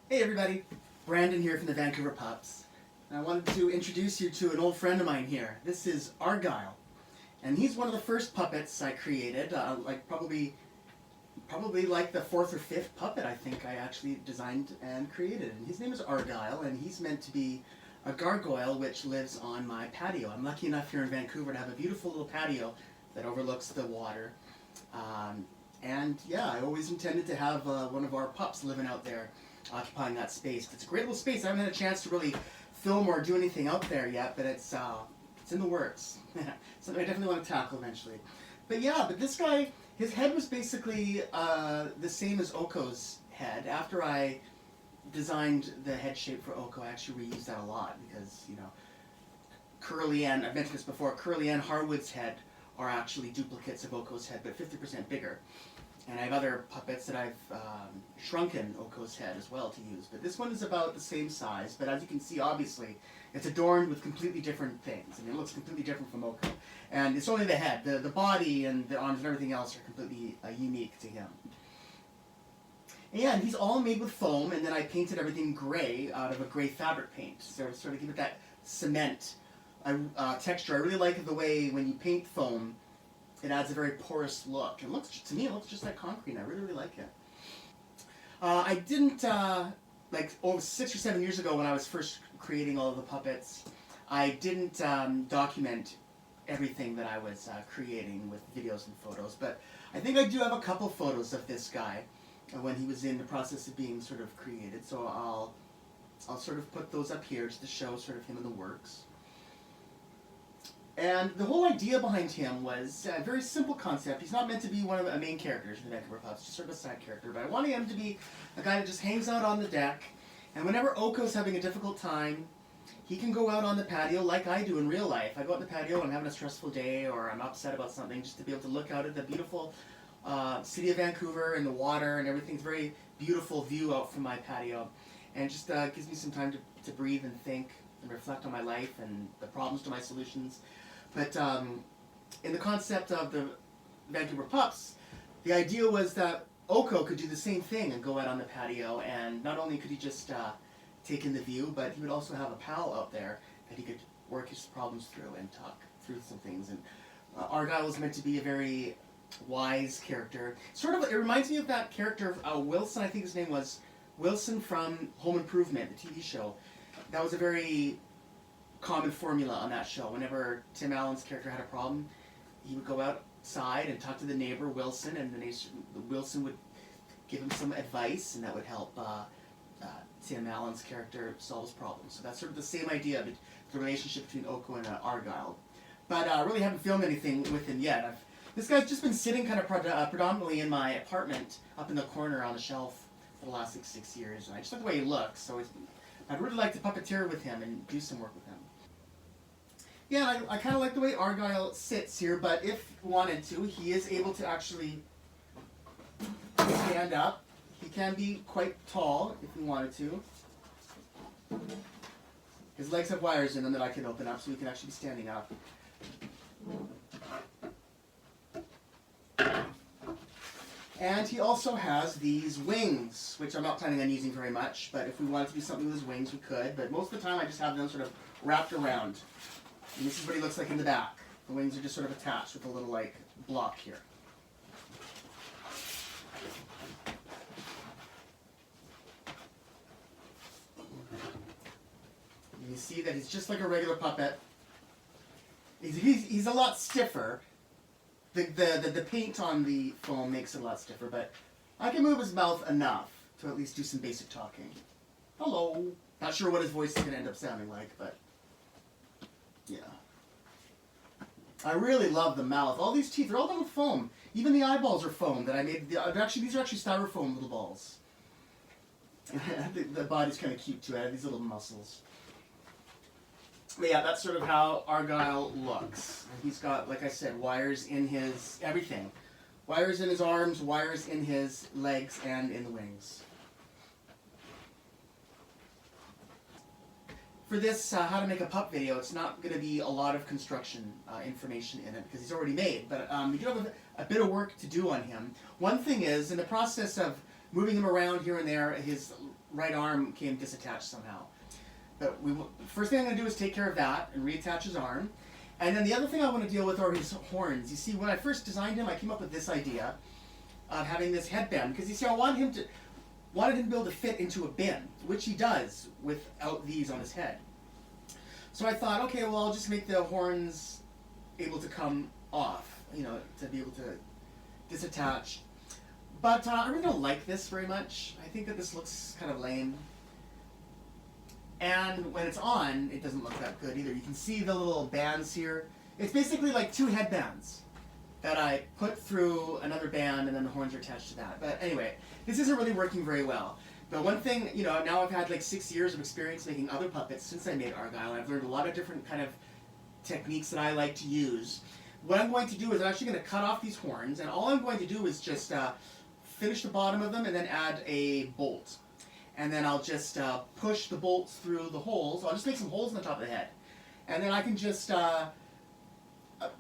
Hey everybody, Brandon here from the Vancouver Pupps. And I wanted to introduce you to an old friend of mine here. This is Argyle. And he's one of the first puppets I created, probably like the fourth or fifth puppet I think I actually designed and created. And his name is Argyle, and he's meant to be a gargoyle which lives on my patio. I'm lucky enough here in Vancouver to have a beautiful little patio that overlooks the water. And yeah, I always intended to have one of our pups living out there, occupying that space. It's a great little space. I haven't had a chance to really film or do anything out there yet, but it's in the works. Something I definitely want to tackle eventually. But yeah, but this guy, his head was basically the same as Oko's head. After I designed the head shape for Oko, I actually reused that a lot because, you know, Curly and, I've mentioned this before, Curly and Harwood's head are actually duplicates of Oko's head, but 50% bigger. And I have other puppets that I've shrunken Oko's head as well to use. But this one is about the same size, but as you can see, obviously, it's adorned with completely different things. I mean, it looks completely different from Oko. And it's only the head. The body and the arms and everything else are completely unique to him. And he's all made with foam, and then I painted everything gray out of a gray fabric paint. So sort of give it that cement texture. I really like the way when you paint foam, it adds a very porous look. It looks, to me, it looks just like concrete. I really, really like it. I didn't, like 6 or 7 years ago when I was first creating all of the puppets, I didn't document everything that I was creating with videos and photos, but I think I do have a couple photos of this guy when he was in the process of being sort of created, so I'll sort of put those up here just to show sort of him in the works. And the whole idea behind him was a very simple concept. He's not meant to be one of the main characters in the Vancouver Pupps, just sort of a side character, but I wanted him to be a guy that just hangs out on the deck, and whenever Oko's having a difficult time, he can go out on the patio like I do in real life. I go out on the patio and I'm having a stressful day or I'm upset about something, just to be able to look out at the beautiful city of Vancouver and the water and everything's very beautiful view out from my patio. And it just gives me some time to breathe and think and reflect on my life and the problems to my solutions. But in the concept of the Vancouver Pupps, the idea was that Oko could do the same thing and go out on the patio, and not only could he just take in the view, but he would also have a pal out there that he could work his problems through and talk through some things. And Argyle is meant to be a very wise character. Sort of, it reminds me of that character, Wilson, I think his name was, Wilson from Home Improvement, the TV show. That was a very common formula on that show. Whenever Tim Allen's character had a problem, he would go outside and talk to the neighbor, Wilson, and Wilson would give him some advice, and that would help Tim Allen's character solve his problems. So that's sort of the same idea, the relationship between Oko and Argyle. But I really haven't filmed anything with him yet. This guy's just been sitting kind of predominantly in my apartment, up in the corner on the shelf for the last 6 years, and I just like the way he looks, so I'd really like to puppeteer with him and do some work with him. Yeah, I kind of like the way Argyle sits here, but if he wanted to, he is able to actually stand up. He can be quite tall if he wanted to. His legs have wires in them that I can open up, so he can actually be standing up. And he also has these wings, which I'm not planning on using very much, but if we wanted to do something with his wings, we could. But most of the time, I just have them sort of wrapped around. And this is what he looks like in the back. The wings are just sort of attached with a little, like, block here. And you see that he's just like a regular puppet. He's a lot stiffer. The paint on the foam makes it a lot stiffer, but I can move his mouth enough to at least do some basic talking. Hello. Not sure what his voice is going to end up sounding like, but yeah. I really love the mouth. All these teeth are all done with foam. Even the eyeballs are foam that I made. These are actually styrofoam little balls. The body's kind of cute too. I have these little muscles. But yeah, that's sort of how Argyle looks. He's got, like I said, wires in his everything. Wires in his arms, wires in his legs, and in the wings. For this how to make a pup video, it's not going to be a lot of construction information in it because he's already made, but we do have a bit of work to do on him. One thing is, in the process of moving him around here and there, his right arm came disattached somehow. But first thing I'm going to do is take care of that and reattach his arm. And then the other thing I want to deal with are his horns. You see, when I first designed him, I came up with this idea of having this headband. Because you see, I wanted him to be able to fit into a bin, which he does without these on his head. So I thought, okay, well, I'll just make the horns able to come off, you know, to be able to disattach. But I really don't like this very much. I think that this looks kind of lame. And when it's on, it doesn't look that good either. You can see the little bands here. It's basically like two headbands that I put through another band, and then the horns are attached to that. But anyway, this isn't really working very well. But one thing, you know, now I've had like 6 years of experience making other puppets since I made Argyle. I've learned a lot of different kind of techniques that I like to use. What I'm going to do is I'm actually going to cut off these horns, and all I'm going to do is just finish the bottom of them and then add a bolt. And then I'll just push the bolts through the holes. I'll just make some holes in the top of the head. And then I can just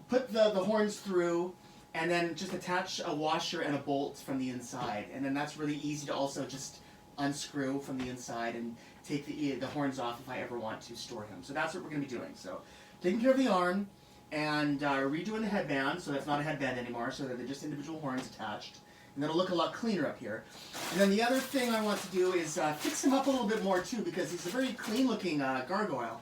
put the horns through and then just attach a washer and a bolt from the inside. And then that's really easy to also just unscrew from the inside and take the horns off if I ever want to store him. So that's what we're going to be doing. So taking care of the arm and redoing the headband, so that's not a headband anymore, so that they're just individual horns attached. And that'll look a lot cleaner up here. And then the other thing I want to do is fix him up a little bit more too, because he's a very clean looking gargoyle.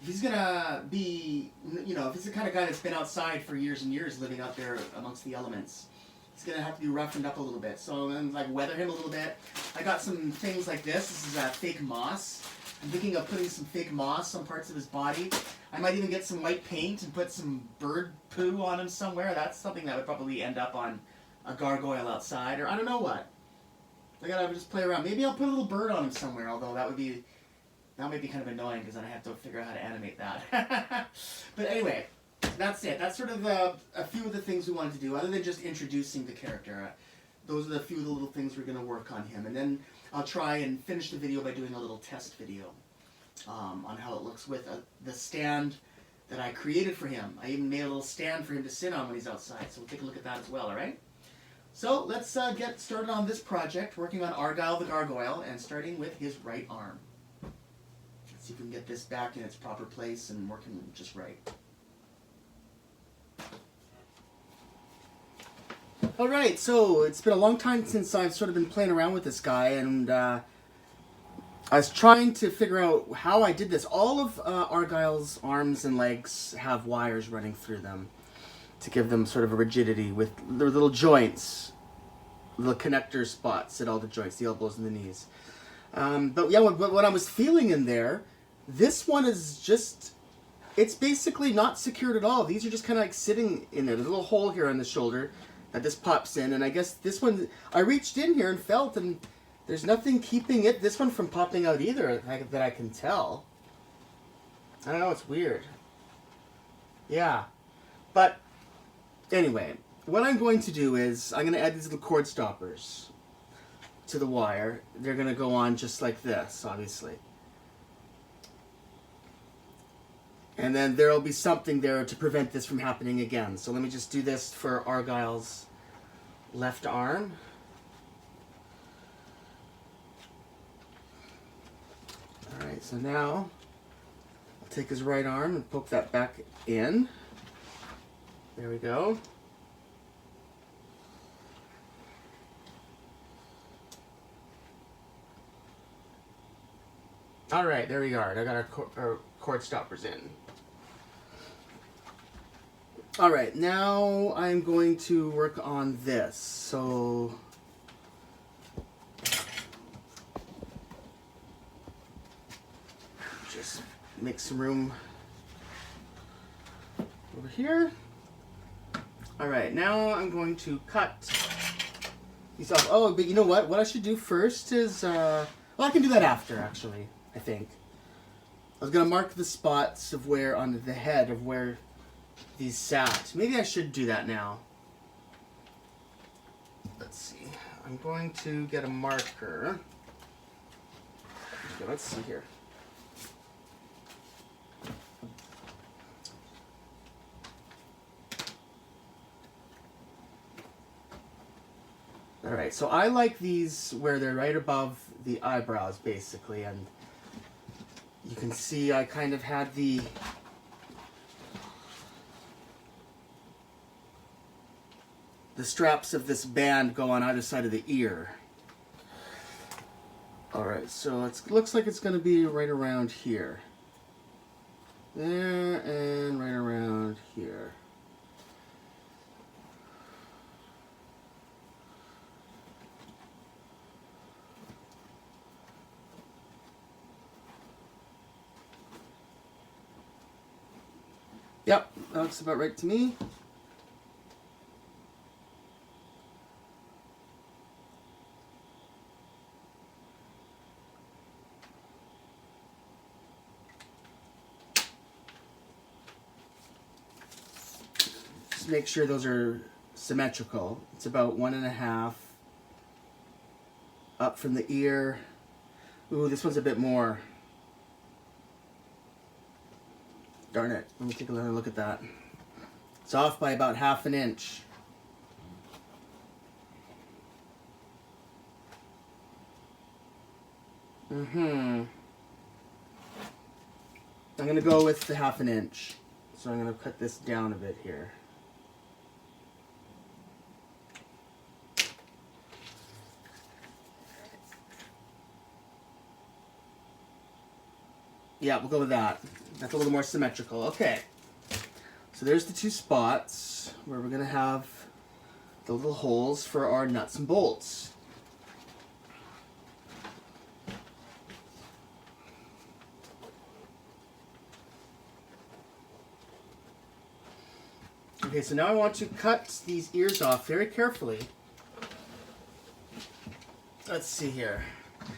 If he's gonna be, you know, if he's the kind of guy that's been outside for years and years living out there amongst the elements, he's gonna have to be roughened up a little bit. So I'm gonna like weather him a little bit. I got some things like this. This is fake moss. I'm thinking of putting some fake moss on parts of his body. I might even get some white paint and put some bird poo on him somewhere. That's something that would probably end up on a gargoyle outside, or I don't know what. I gotta just play around. Maybe I'll put a little bird on him somewhere, although that might be kind of annoying because then I have to figure out how to animate that. But anyway, that's it. That's sort of a few of the things we wanted to do, other than just introducing the character. Those are the few of the little things we're going to work on him. And then I'll try and finish the video by doing a little test video on how it looks with the stand that I created for him. I even made a little stand for him to sit on when he's outside, so we'll take a look at that as well, alright? So let's get started on this project, working on Argyle the Gargoyle, and starting with his right arm. Let's see if we can get this back in its proper place and working just right. Alright, so it's been a long time since I've sort of been playing around with this guy, and I was trying to figure out how I did this. All of Argyle's arms and legs have wires running through them to give them sort of a rigidity with their little joints, the connector spots at all the joints, the elbows and the knees. But yeah, what I was feeling in there, this one is just, it's basically not secured at all. These are just kind of like sitting in there. There's a little hole here on the shoulder that this pops in, and I guess this one, I reached in here and felt, and there's nothing keeping this one from popping out either that I can tell. I don't know, it's weird. Yeah, but anyway, what I'm going to do is I'm going to add these little cord stoppers to the wire. They're going to go on just like this, obviously. And then there'll be something there to prevent this from happening again. So let me just do this for Argyle's left arm. Alright, so now I'll take his right arm and poke that back in. There we go. Alright, there we are. I got our cord stoppers in. Alright, now I'm going to work on this. So just make some room over here. Alright, now I'm going to cut these off. Oh, but you know what? What I should do first is, well, I can do that after, actually, I think. I was going to mark the spots of where, on the head of where these sat. Maybe I should do that now. Let's see. I'm going to get a marker. Okay, let's see here. Alright, so I like these where they're right above the eyebrows basically, and you can see I kind of had the straps of this band go on either side of the ear. Alright, so it looks like it's going to be right around here. There and right around here. Yep, that looks about right to me. Just make sure those are symmetrical. It's about 1.5 up from the ear. Ooh, this one's a bit more. Darn it. Let me take another look at that. It's off by about 1/2 inch. I'm going to go with the 1/2 inch. So I'm going to cut this down a bit here. Yeah, we'll go with that. That's a little more symmetrical. Okay. So there's the 2 spots where we're going to have the little holes for our nuts and bolts. Okay, so now I want to cut these ears off very carefully. Let's see here.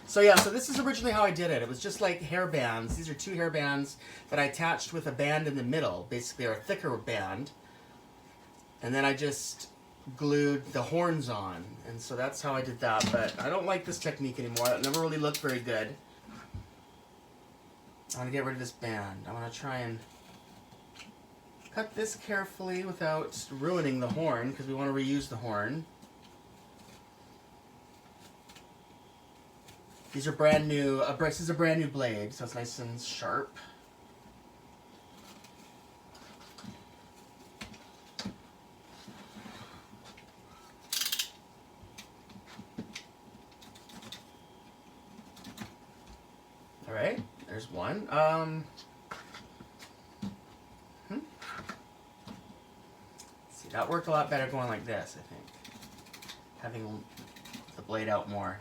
So yeah, so this is originally how I did it. It was just like hair bands. These are 2 hair bands that I attached with a band in the middle, basically, or a thicker band. And then I just glued the horns on. And so that's how I did that. But I don't like this technique anymore. It never really looked very good. I want to get rid of this band. I want to try and cut this carefully without ruining the horn, because we want to reuse the horn. These are brand new. This is a brand new blade, so it's nice and sharp. All right, there's one. See, that worked a lot better going like this, I think. Having the blade out more.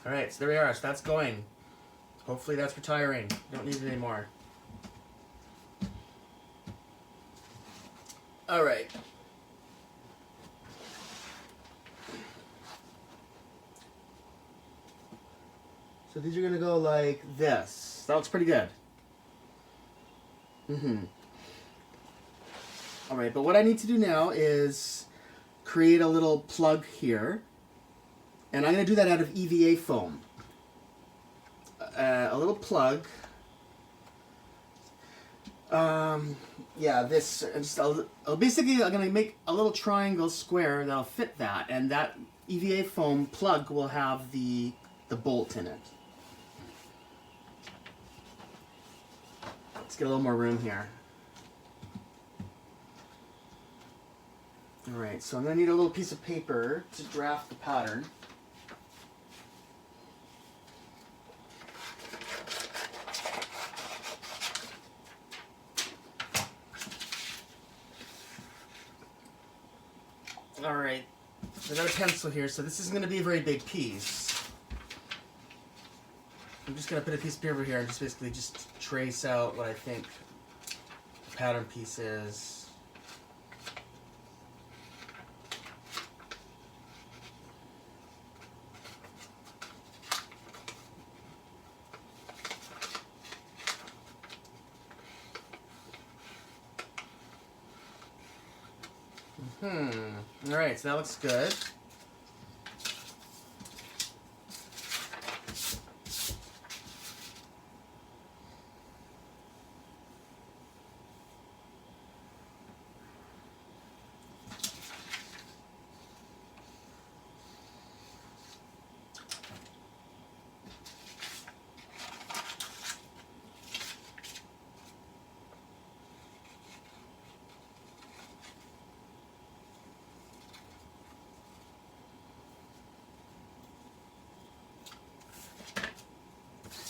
Alright, so there we are. So that's going. Hopefully that's retiring. Don't need it anymore. Alright. So these are going to go like this. That looks pretty good. Alright, but what I need to do now is create a little plug here. And I'm going to do that out of EVA foam. A little plug. Yeah, this. Basically, I'm going to make a little triangle square that'll fit that. And that EVA foam plug will have the bolt in it. Let's get a little more room here. Alright, so I'm going to need a little piece of paper to draft the pattern. Alright, so I got a pencil here, so this is going to be a very big piece. I'm just going to put a piece of paper here and just basically just trace out what I think the pattern piece is. Alright, so that looks good.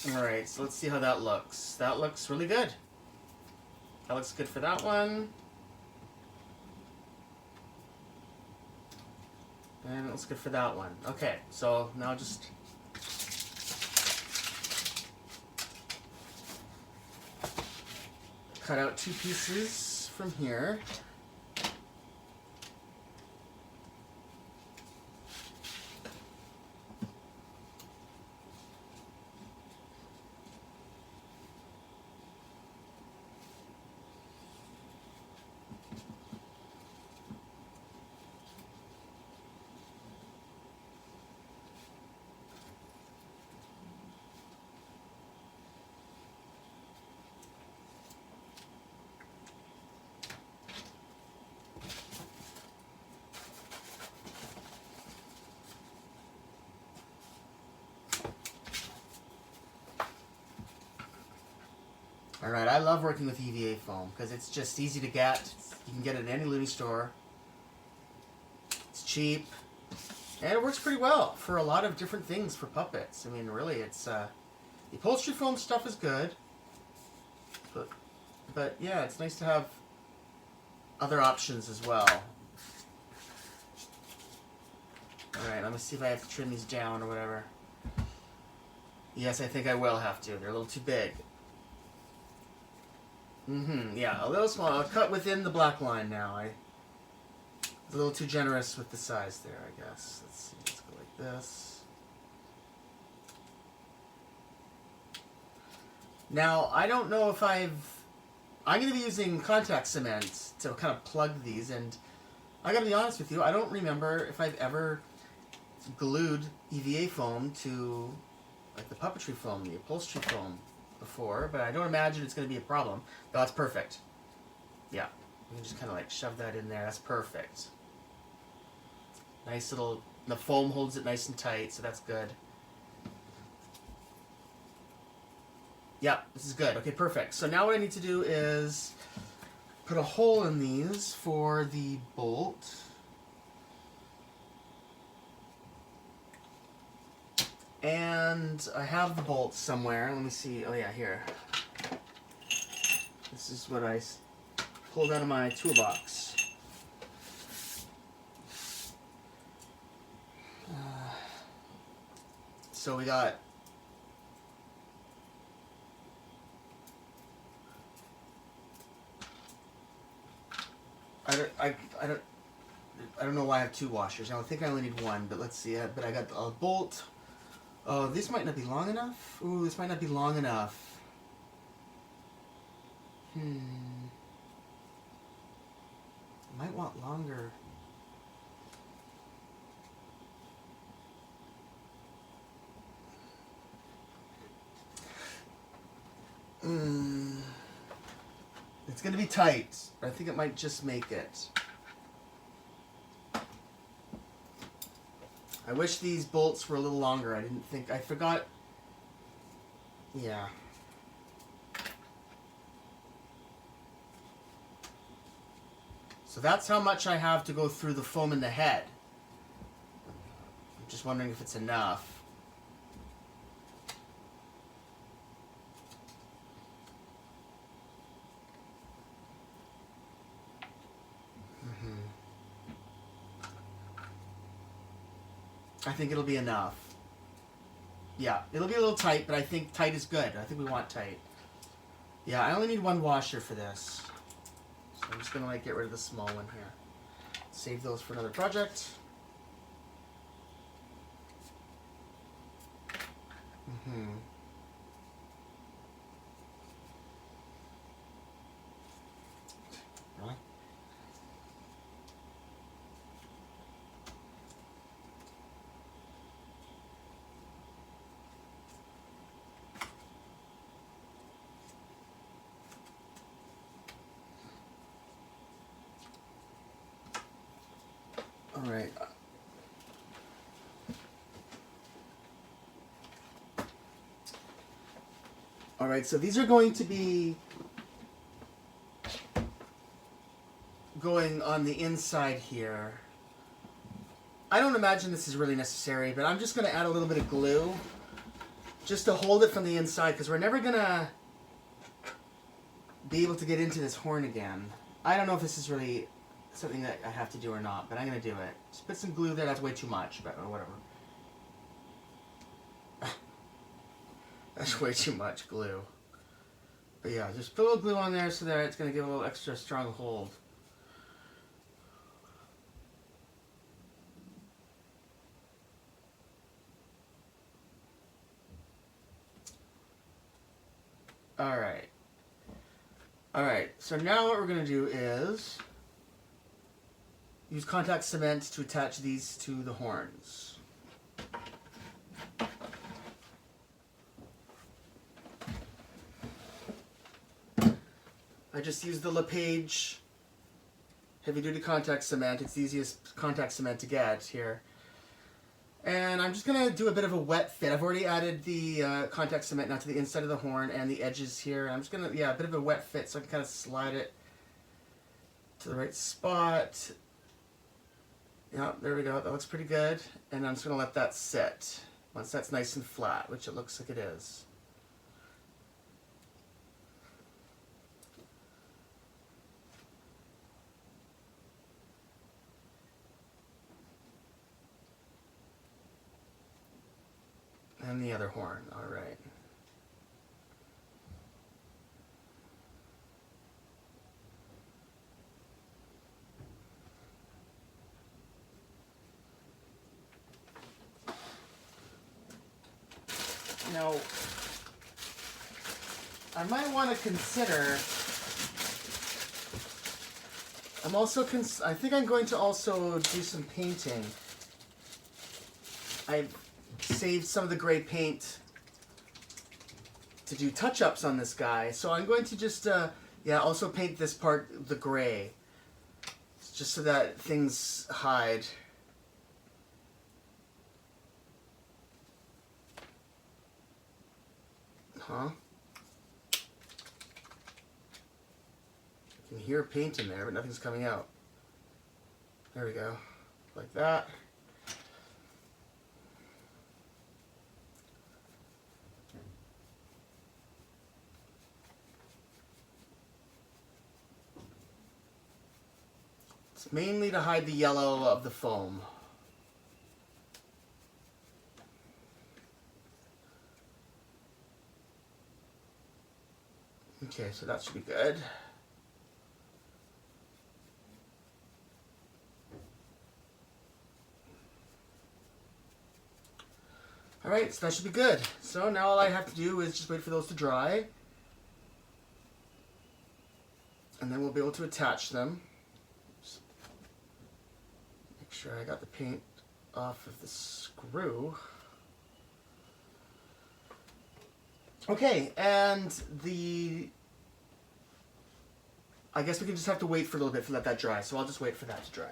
Alright, so let's see how that looks. That looks really good. That looks good for that one. And it looks good for that one. Okay, so now just cut out 2 pieces from here. Alright, I love working with EVA foam because it's just easy to get. You can get it at any Looney store. It's cheap. And it works pretty well for a lot of different things for puppets. I mean, really, it's... the upholstery foam stuff is good. But yeah, it's nice to have other options as well. Alright, let me see if I have to trim these down or whatever. Yes, I think I will have to. They're a little too big. Yeah, a little small. I'll cut within the black line now. I was a little too generous with the size there, I guess. Let's see, let's go like this. Now, I don't know if I'm going to be using contact cement to kind of plug these, and I got to be honest with you, I don't remember if I've ever glued EVA foam to, like, the puppetry foam, the upholstery foam before, but I don't imagine it's going to be a problem. But that's perfect. Yeah, you can just kind of like shove that in there. That's perfect. Nice little, the foam holds it nice and tight, so that's good. Yeah, this is good. Okay, perfect. So now what I need to do is put a hole in these for the bolt. And I have the bolts somewhere. Let me see. Oh yeah, here. This is what I pulled out of my toolbox. So we got I don't know why I have 2 washers. Now I think I only need 1, but let's see. But I got a bolt. Oh, this might not be long enough. Ooh, this might not be long enough. I might want longer. It's gonna be tight, but I think it might just make it. I wish these bolts were a little longer. I forgot. Yeah. So that's how much I have to go through the foam in the head. I'm just wondering if it's enough. I think it'll be enough. Yeah, it'll be a little tight, but I think tight is good. I think we want tight. Yeah, I only need 1 washer for this. So I'm just going to like get rid of the small one here. Save those for another project. Really? All right. All right, so these are going to be going on the inside here. I don't imagine this is really necessary, but I'm just going to add a little bit of glue just to hold it from the inside, because we're never gonna be able to get into this horn again. I don't know if this is really something that I have to do or not, but I'm gonna do it. Just put some glue there. That's way too much, but whatever. That's way too much glue. But yeah, just put a little glue on there so that it's gonna give a little extra strong hold. Alright. Alright, so now what we're going to do is use contact cement to attach these to the horns. I just use the LePage heavy duty contact cement. It's the easiest contact cement to get here. And I'm just going to do a bit of a wet fit. I've already added the contact cement now to the inside of the horn and the edges here. I'm just going to, yeah, a bit of a wet fit so I can kind of slide it to the right spot. Yeah, there we go. That looks pretty good. And I'm just going to let that sit once that's nice and flat, which it looks like it is. And the other horn, all right. Now, I might want to consider, I think I'm going to also do some painting. I've saved some of the gray paint to do touch-ups on this guy, so I'm going to just yeah, also paint this part the gray, just so that things hide. Huh? I can hear paint in there, but nothing's coming out. There we go, like that. Mainly to hide the yellow of the foam. Okay, so that should be good. Alright, so that should be good. So now all I have to do is just wait for those to dry. And then we'll be able to attach them. Sure, I got the paint off of the screw. Okay, and I guess we can just have to wait for a little bit to let that dry, so I'll just wait for that to dry.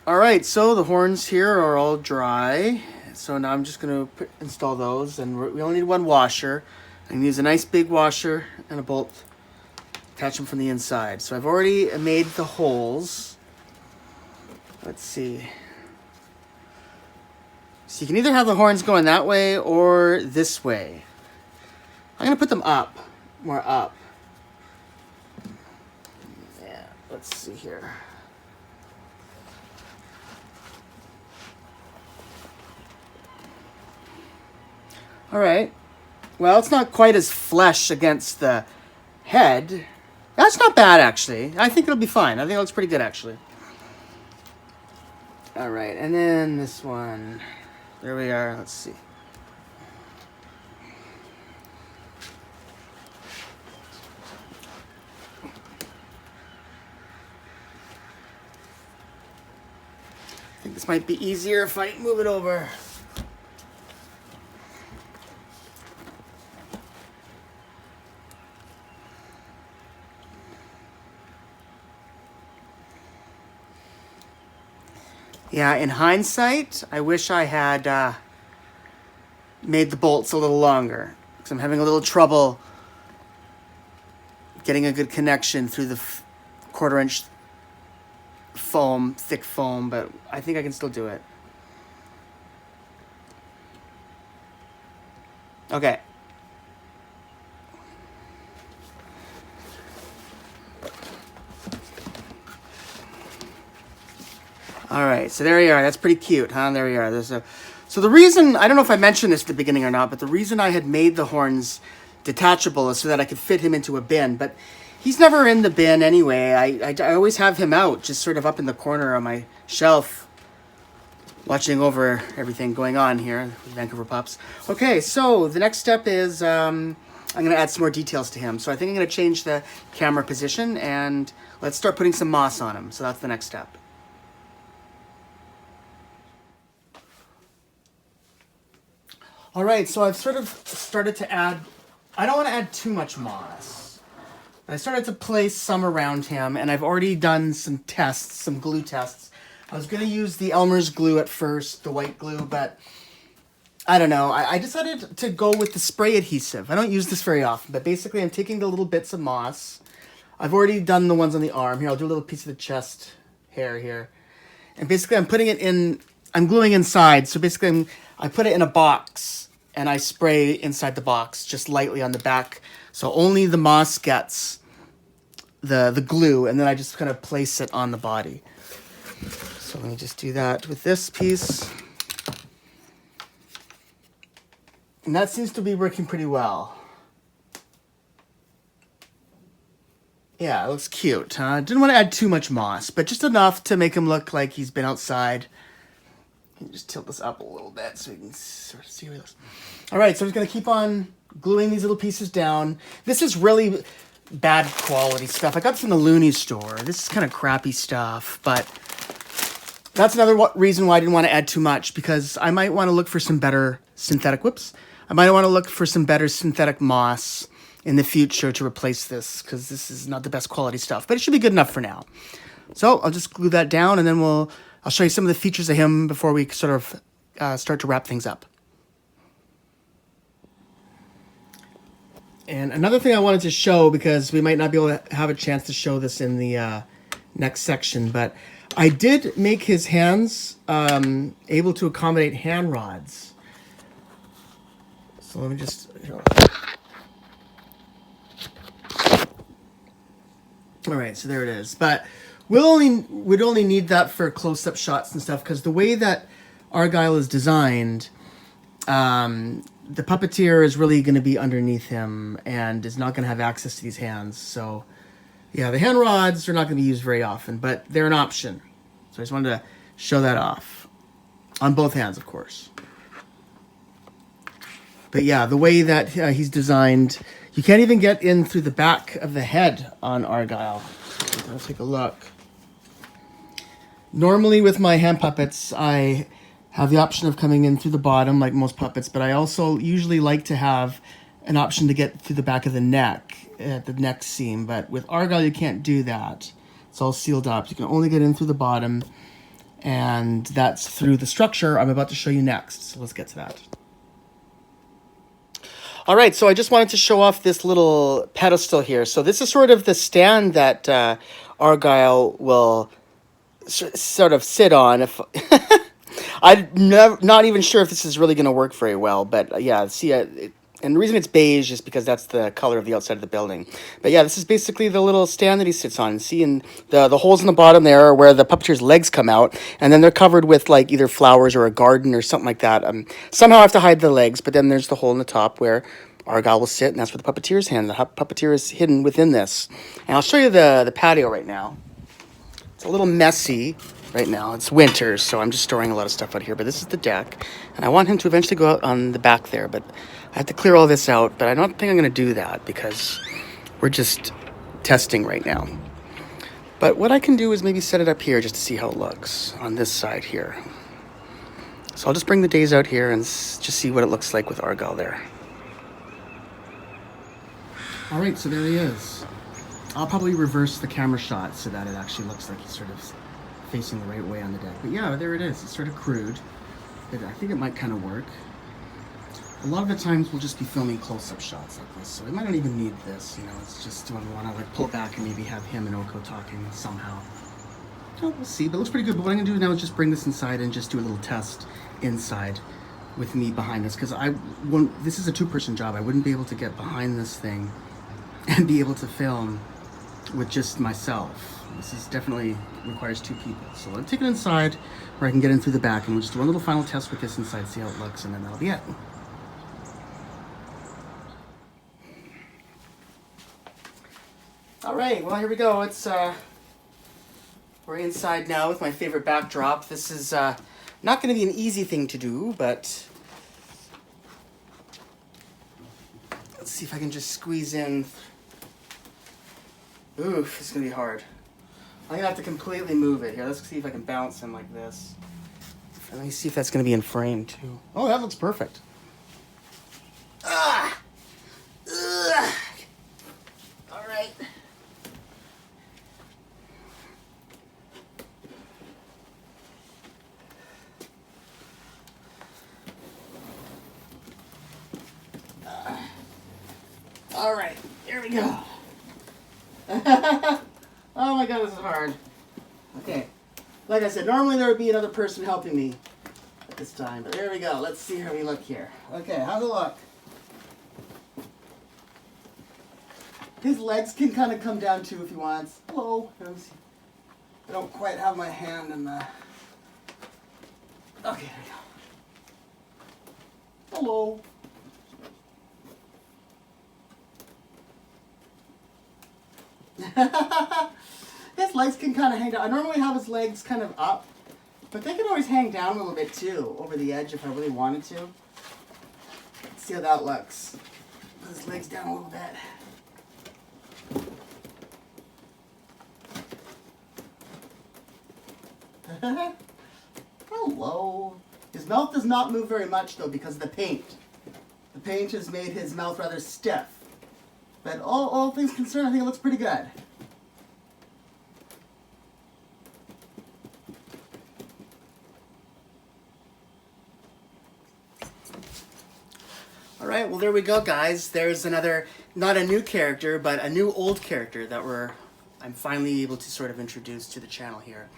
Alright, so the horns here are all dry. So now I'm just going to install those, and we only need one washer. I can use a nice big washer and a bolt. Attach them from the inside. So I've already made the holes. Let's see. So you can either have the horns going that way or this way. I'm going to put them up, more up. Yeah, let's see here. All right. Well, it's not quite as flush against the head. That's not bad, actually. I think it'll be fine. I think it looks pretty good, actually. All right, and then this one. There we are. Let's see. I think this might be easier if I move it over. Yeah, in hindsight, I wish I had made the bolts a little longer, because I'm having a little trouble getting a good connection through the 1/4 inch foam, thick foam, but I think I can still do it. Okay. All right, so there you are. That's pretty cute, huh? There you are. So the reason, I don't know if I mentioned this at the beginning or not, but the reason I had made the horns detachable is so that I could fit him into a bin. But he's never in the bin anyway. I always have him out, just sort of up in the corner on my shelf, watching over everything going on here with Vancouver Pupps. Okay, so the next step is I'm going to add some more details to him. So I think I'm going to change the camera position and let's start putting some moss on him. So that's the next step. All right, so I've sort of started to add, I don't want to add too much moss. I started to place some around him, and I've already done some tests, some glue tests. I was going to use the Elmer's glue at first, the white glue, but I don't know. I decided to go with the spray adhesive. I don't use this very often, but basically I'm taking the little bits of moss. I've already done the ones on the arm. Here, I'll do a little piece of the chest hair here. And basically I'm putting it in, I'm gluing inside. So basically I put it in a box and I spray inside the box just lightly on the back. So only the moss gets the glue, and then I just kind of place it on the body. So let me just do that with this piece. And that seems to be working pretty well. Yeah, it looks cute, huh? Didn't want to add too much moss, but just enough to make him look like he's been outside. Just tilt this up a little bit so we can sort of see where it looks. All right, so I'm just going to keep on gluing these little pieces down. This is really bad quality stuff. I got this from the Looney store. This is kind of crappy stuff, but that's another reason why I didn't want to add too much, because I might want to look for some better synthetic, I might want to look for some better synthetic moss in the future to replace this, because this is not the best quality stuff, but it should be good enough for now. So I'll just glue that down, and then I'll show you some of the features of him before we sort of start to wrap things up. And another thing I wanted to show, because we might not be able to have a chance to show this in the next section, but I did make his hands able to accommodate hand rods. So let me just... All right, so there it is. But we'd only need that for close-up shots and stuff, because the way that Argyle is designed, the puppeteer is really going to be underneath him and is not going to have access to these hands. So, yeah, the hand rods are not going to be used very often, but they're an option. So I just wanted to show that off. On both hands, of course. But yeah, the way that he's designed, you can't even get in through the back of the head on Argyle. Let's take a look. Normally with my hand puppets, I have the option of coming in through the bottom like most puppets, but I also usually like to have an option to get through the back of the neck, at the neck seam. But with Argyle, you can't do that. It's all sealed up. You can only get in through the bottom, and that's through the structure I'm about to show you next. So let's get to that. All right, so I just wanted to show off this little pedestal here. So this is sort of the stand that Argyle will sort of sit on. If I'm not even sure if this is really going to work very well, but yeah, see, and the reason it's beige is because that's the color of the outside of the building. But yeah, this is basically the little stand that he sits on. See, and the holes in the bottom there are where the puppeteer's legs come out, and then they're covered with like either flowers or a garden or something like that. Somehow I have to hide the legs, but then there's the hole in the top where Argyle will sit, and that's where the puppeteer's hand. The puppeteer is hidden within this. And I'll show you the patio right now. It's a little messy right now. It's winter, so I'm just storing a lot of stuff out here. But this is the deck, and I want him to eventually go out on the back there. But I have to clear all this out, but I don't think I'm going to do that because we're just testing right now. But what I can do is maybe set it up here just to see how it looks on this side here. So I'll just bring the days out here and just see what it looks like with Argyle there. All right, so there he is. I'll probably reverse the camera shot so that it actually looks like he's sort of facing the right way on the deck. But yeah, there it is. It's sort of crude, but I think it might kind of work. A lot of the times we'll just be filming close-up shots like this, so we might not even need this, you know, it's just when we want to like pull back and maybe have him and Oko talking somehow. Oh, we'll see, but it looks pretty good. But what I'm gonna do now is just bring this inside and just do a little test inside with me behind this, because this is a two-person job. I wouldn't be able to get behind this thing and be able to film with just myself. This is definitely requires two people. So I'll take it inside where I can get in through the back, and we'll just do one little final test with this inside, see how it looks, and then that'll be it. All right, well, here we go. We're inside now with my favorite backdrop. This is not going to be an easy thing to do, but let's see if I can just squeeze in. Oof, it's going to be hard. I'm going to have to completely move it here. Let's see if I can bounce him like this. And let me see if that's going to be in frame, too. Oh, that looks perfect. Ah! Ugh. All right. All right, here we go. Oh my god, this is hard. Okay, like I said, normally there would be another person helping me at this time, but here we go. Let's see how we look here. Okay, how's it look? His legs can kind of come down too if he wants. Hello. I don't quite have my hand in the... Okay, there we go. Hello. His legs can kind of hang down. I normally have his legs kind of up, but they can always hang down a little bit too, over the edge if I really wanted to. Let's see how that looks. Put his legs down a little bit. Hello. His mouth does not move very much though because of the paint. The paint has made his mouth rather stiff. But all things considered, I think it looks pretty good. All right, well there we go, guys. There's another, not a new character, but a new old character that I'm finally able to sort of introduce to the channel here.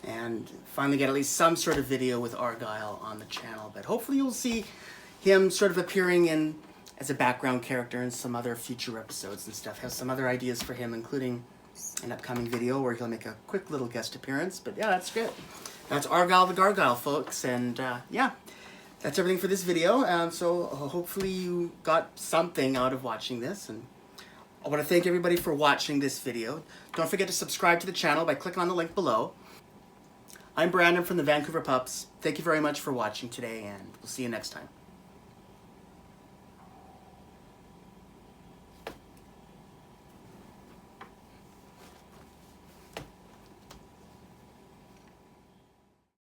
And finally get at least some sort of video with Argyle on the channel. But hopefully you'll see him sort of appearing in as a background character in some other future episodes and stuff. Have some other ideas for him, including an upcoming video where he'll make a quick little guest appearance. But yeah, that's good. That's Argyle the Gargoyle, folks. And yeah, that's everything for this video. So hopefully you got something out of watching this. And I want to thank everybody for watching this video. Don't forget to subscribe to the channel by clicking on the link below. I'm Brandon from the Vancouver Pupps. Thank you very much for watching today, and we'll see you next time.